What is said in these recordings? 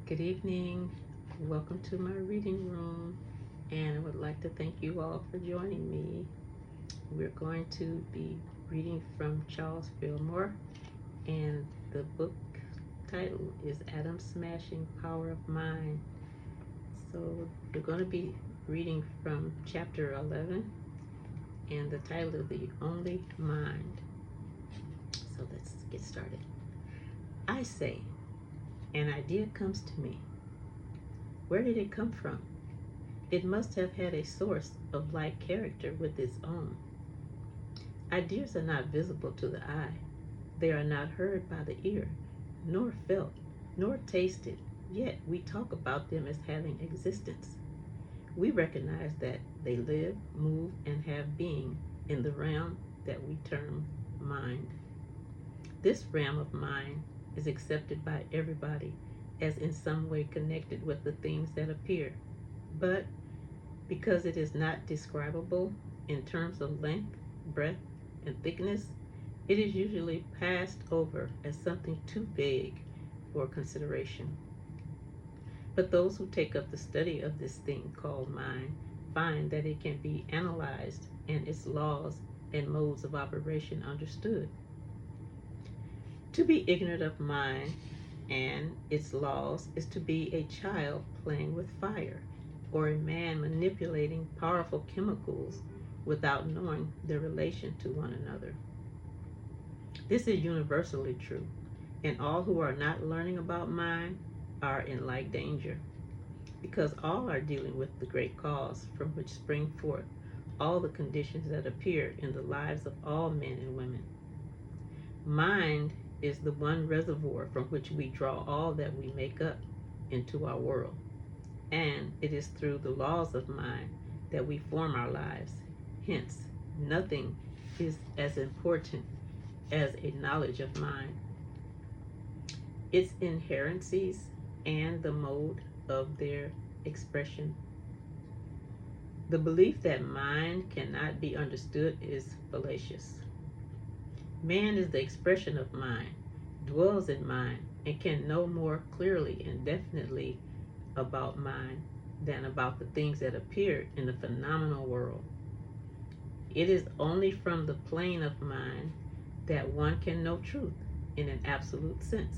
Good evening. Welcome to my reading room, and I would like to thank you all for joining me. We're going to be reading from Charles Fillmore, and the book title is Atom Smashing Power of Mind. So we're going to be reading from chapter 11, and the title is The Only Mind. So let's get started. I say, an idea comes to me. Where did it come from? It must have had a source of like character with its own. Ideas are not visible to the eye. They are not heard by the ear, nor felt, nor tasted, yet we talk about them as having existence. We recognize that they live, move, and have being in the realm that we term mind. This realm of mind is accepted by everybody as in some way connected with the things that appear, but because it is not describable in terms of length, breadth, and thickness, it is usually passed over as something too vague for consideration. But those who take up the study of this thing called mind find that it can be analyzed and its laws and modes of operation understood. To be ignorant of mind and its laws is to be a child playing with fire, or a man manipulating powerful chemicals without knowing their relation to one another. This is universally true, and all who are not learning about mind are in like danger, because all are dealing with the great cause from which spring forth all the conditions that appear in the lives of all men and women. Mind is the one reservoir from which we draw all that we make up into our world, and it is through the laws of mind that we form our lives. Hence, nothing is as important as a knowledge of mind, its inherencies, and the mode of their expression. The belief that mind cannot be understood is fallacious. Man is the expression of mind, dwells in mind, and can know more clearly and definitely about mind than about the things that appear in the phenomenal world. It is only from the plane of mind that one can know truth in an absolute sense.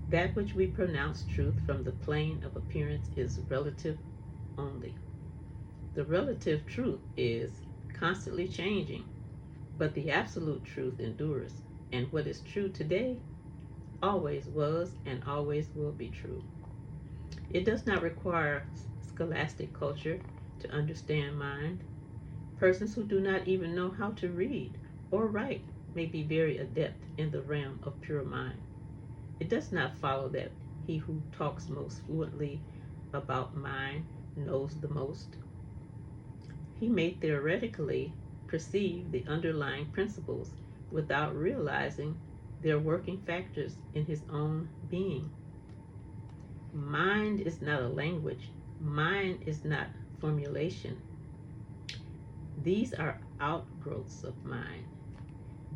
That which we pronounce truth from the plane of appearance is relative only. The relative truth is constantly changing, but the absolute truth endures, and what is true today always was and always will be true. It does not require scholastic culture to understand mind. Persons who do not even know how to read or write may be very adept in the realm of pure mind. It does not follow that he who talks most fluently about mind knows the most. He may theoretically perceive the underlying principles without realizing their working factors in his own being. Mind is not a language. Mind is not formulation. These are outgrowths of mind.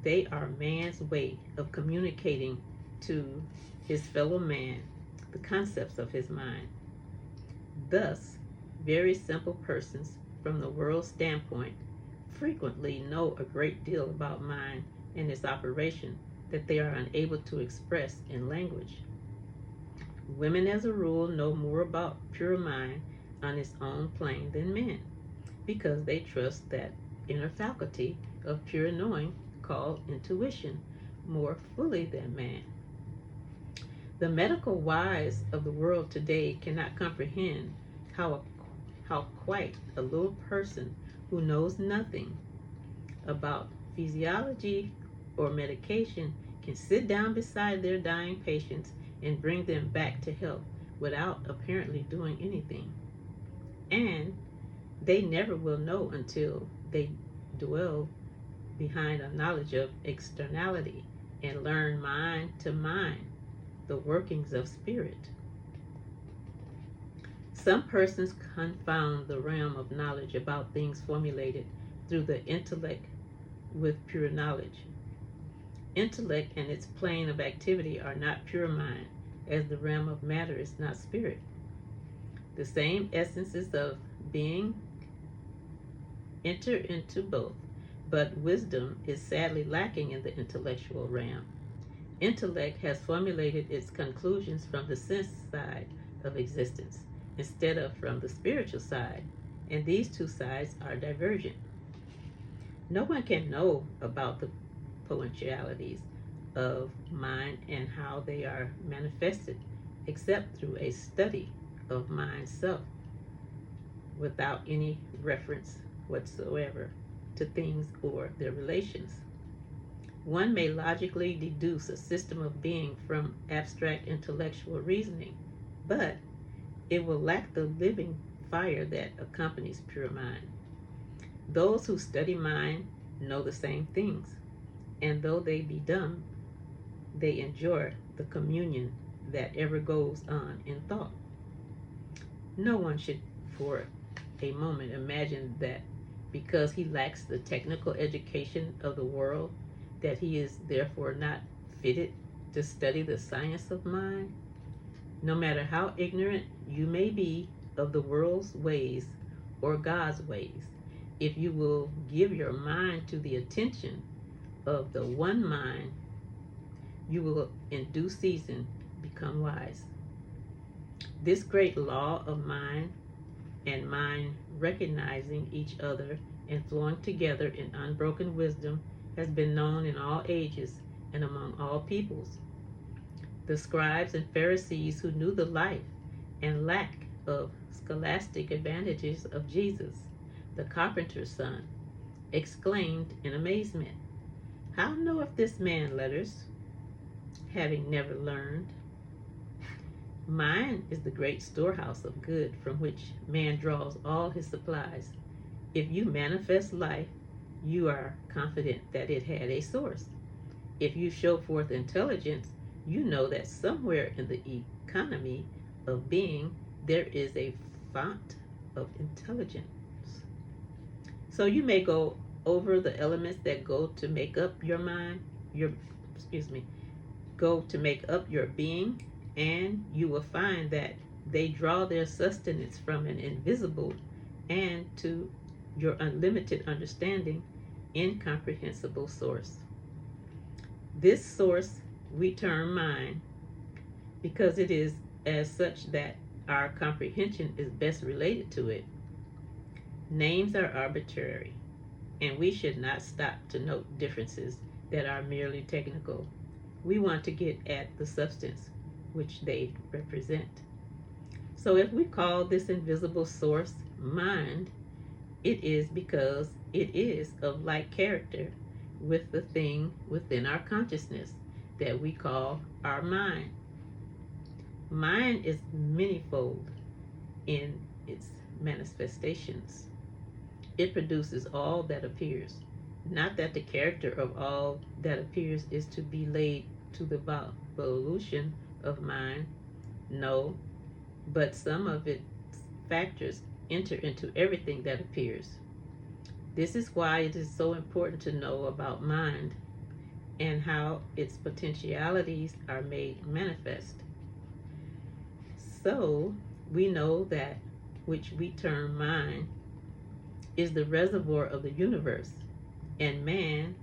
They are man's way of communicating to his fellow man the concepts of his mind. Thus, very simple persons, from the world's standpoint, frequently know a great deal about mind and its operation that they are unable to express in language. Women, as a rule, know more about pure mind on its own plane than men, because they trust that inner faculty of pure knowing called intuition more fully than man. The medical wise of the world today cannot comprehend how quite a little person who knows nothing about physiology or medication can sit down beside their dying patients and bring them back to health without apparently doing anything. And they never will know until they dwell behind a knowledge of externality and learn mind to mind the workings of spirit. Some persons confound the realm of knowledge about things formulated through the intellect with pure knowledge. Intellect and its plane of activity are not pure mind, as the realm of matter is not spirit. The same essences of being enter into both, but wisdom is sadly lacking in the intellectual realm. Intellect has formulated its conclusions from the sense side of existence instead of from the spiritual side, and these two sides are divergent. No one can know about the potentialities of mind and how they are manifested except through a study of mind self without any reference whatsoever to things or their relations. One may logically deduce a system of being from abstract intellectual reasoning, but it will lack the living fire that accompanies pure mind. Those who study mind know the same things, and though they be dumb, they enjoy the communion that ever goes on in thought. No one should for a moment imagine that because he lacks the technical education of the world, that he is therefore not fitted to study the science of mind. No matter how ignorant you may be of the world's ways or God's ways, if you will give your mind to the attention of the one mind, you will in due season become wise. This great law of mind and mind recognizing each other and flowing together in unbroken wisdom has been known in all ages and among all peoples. The scribes and Pharisees who knew the life and lack of scholastic advantages of Jesus, the carpenter's son, exclaimed in amazement, "How knoweth this man letters, having never learned?" Mind is the great storehouse of good from which man draws all his supplies. If you manifest life, you are confident that it had a source. If you show forth intelligence, you know that somewhere in the economy of being there is a fount of intelligence. So you may go over the elements that go to make up your mind, go to make up your being, and you will find that they draw their sustenance from an invisible and, to your unlimited understanding, incomprehensible source. This source we term mind because it is as such that our comprehension is best related to it. Names are arbitrary, and we should not stop to note differences that are merely technical. We want to get at the substance which they represent. So if we call this invisible source mind, it is because it is of like character with the thing within our consciousness that we call our mind. Mind is manifold in its manifestations. It produces all that appears. Not that the character of all that appears is to be laid to the evolution of mind, no, but some of its factors enter into everything that appears. This is why it is so important to know about mind and how its potentialities are made manifest. So we know that which we term mind is the reservoir of the universe and man,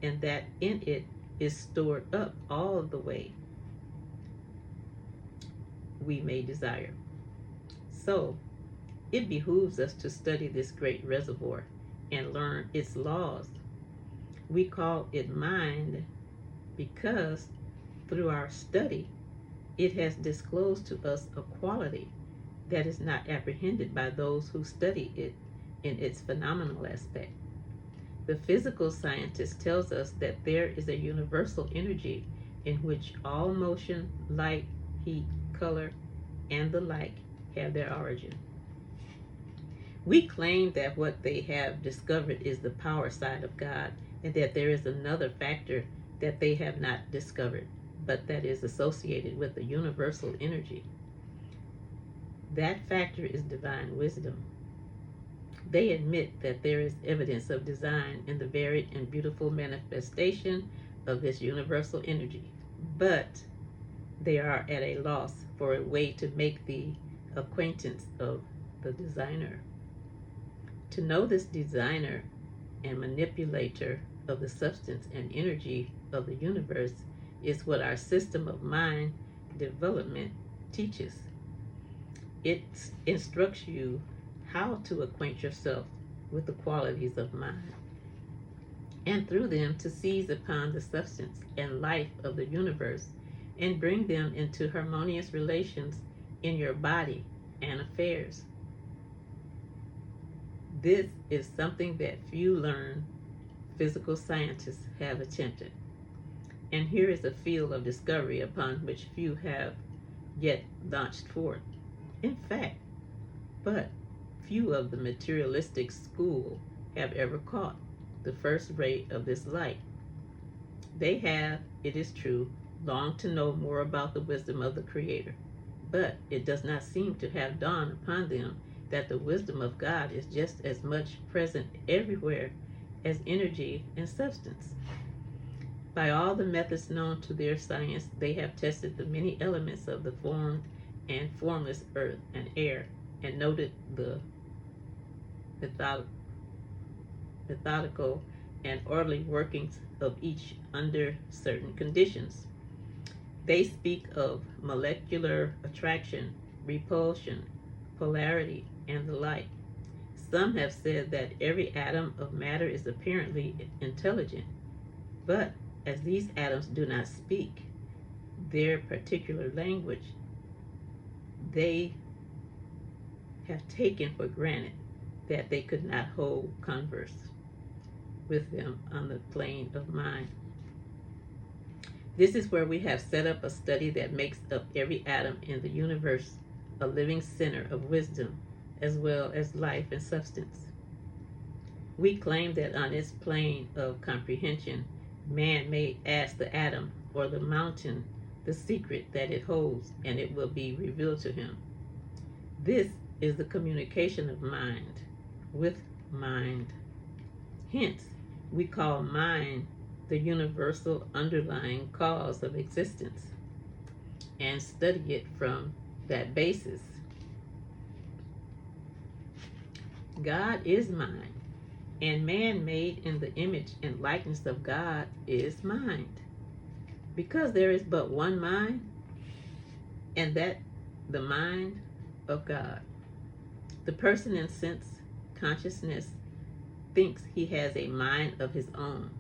and that in it is stored up all the way we may desire. So it behooves us to study this great reservoir and learn its laws. We call it mind because through our study it has disclosed to us a quality that is not apprehended by those who study it in its phenomenal aspect. The physical scientist tells us that there is a universal energy in which all motion, light, heat, color, and the like have their origin. We claim that what they have discovered is the power side of God, and that there is another factor that they have not discovered, but that is associated with the universal energy. That factor is divine wisdom. They admit that there is evidence of design in the varied and beautiful manifestation of this universal energy, but they are at a loss for a way to make the acquaintance of the designer. To know this designer and manipulator of the substance and energy of the universe is what our system of mind development teaches. It instructs you how to acquaint yourself with the qualities of mind, and through them to seize upon the substance and life of the universe and bring them into harmonious relations in your body and affairs. This is something that few learned physical scientists have attempted. And here is a field of discovery upon which few have yet launched forth. In fact, but few of the materialistic school have ever caught the first ray of this light. They have, it is true, longed to know more about the wisdom of the Creator, but it does not seem to have dawned upon them that the wisdom of God is just as much present everywhere as energy and substance. By all the methods known to their science, they have tested the many elements of the formed and formless earth and air, and noted the methodical and orderly workings of each under certain conditions. They speak of molecular attraction, repulsion, polarity, and the like. Some have said that every atom of matter is apparently intelligent, but as these atoms do not speak their particular language, they have taken for granted that they could not hold converse with them on the plane of mind. This is where we have set up a study that makes up every atom in the universe a living center of wisdom as well as life and substance. We claim that on its plane of comprehension, man may ask the atom or the mountain the secret that it holds, and it will be revealed to him. This is the communication of mind with mind. Hence, we call mind the universal underlying cause of existence, and study it from that basis. God is mind, and man made in the image and likeness of God is mind. Because there is but one mind, and that the mind of God. The person in sense consciousness thinks he has a mind of his own,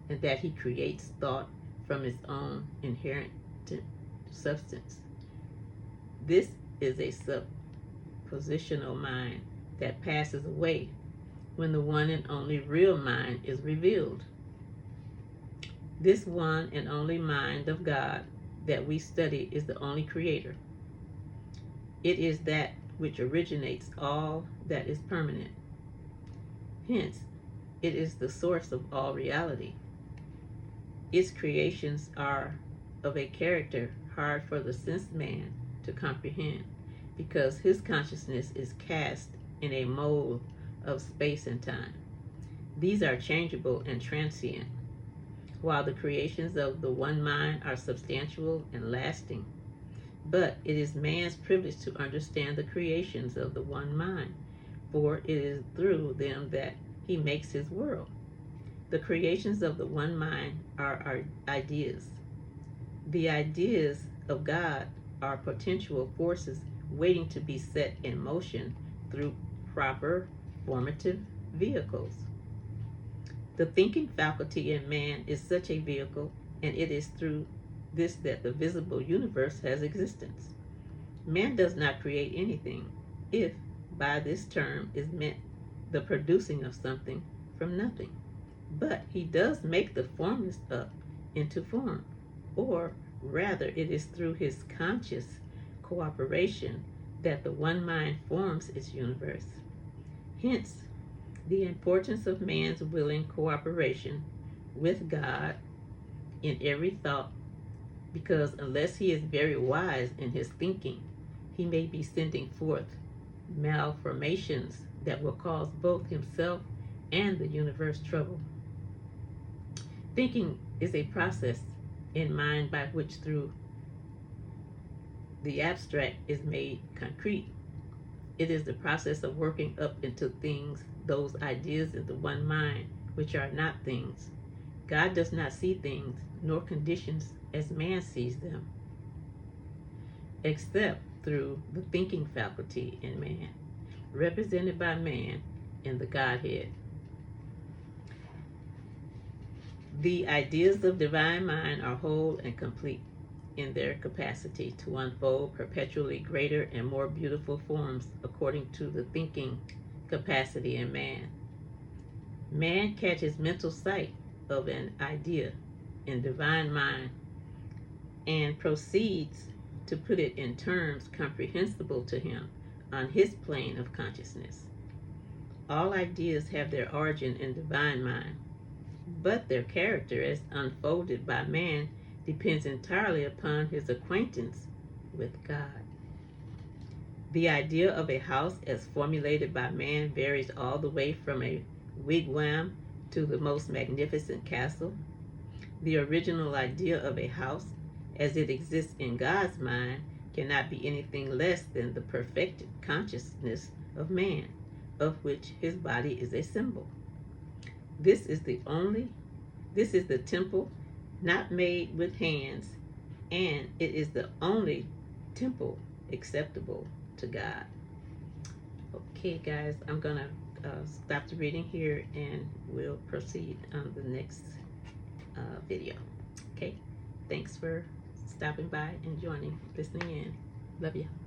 and that he creates thought from his own inherent substance. This is a suppositional mind that passes away when the one and only real mind is revealed. This one and only mind of God that we study is the only creator. It is that which originates all that is permanent. Hence, it is the source of all reality. Its creations are of a character hard for the sense man to comprehend, because his consciousness is cast in a mold of space and time. These are changeable and transient, while the creations of the one mind are substantial and lasting. But it is man's privilege to understand the creations of the one mind, for it is through them that he makes his world. The creations of the one mind are our ideas. The ideas of God are potential forces waiting to be set in motion through proper formative vehicles. The thinking faculty in man is such a vehicle, and it is through this that the visible universe has existence. Man does not create anything, if by this term is meant the producing of something from nothing. But he does make the formless up into form, or rather it is through his conscious cooperation that the one mind forms its universe. Hence, the importance of man's willing cooperation with God in every thought, because unless he is very wise in his thinking, he may be sending forth malformations that will cause both himself and the universe trouble. Thinking is a process in mind by which through The abstract is made concrete. It is the process of working up into things those ideas in the one mind, which are not things. God does not see things nor conditions as man sees them, except through the thinking faculty in man, represented by man in the Godhead. The ideas of divine mind are whole and complete in their capacity to unfold perpetually greater and more beautiful forms according to the thinking capacity in man. Man catches mental sight of an idea in divine mind and proceeds to put it in terms comprehensible to him on his plane of consciousness. All ideas have their origin in divine mind, but their character as unfolded by man depends entirely upon his acquaintance with God. The idea of a house as formulated by man varies all the way from a wigwam to the most magnificent castle. The original idea of a house as it exists in God's mind cannot be anything less than the perfected consciousness of man, of which his body is a symbol. This is the temple not made with hands, and it is the only temple acceptable to God. Okay, guys, I'm gonna stop the reading here and we'll proceed on the next video. Okay, thanks for stopping by and listening in. Love you.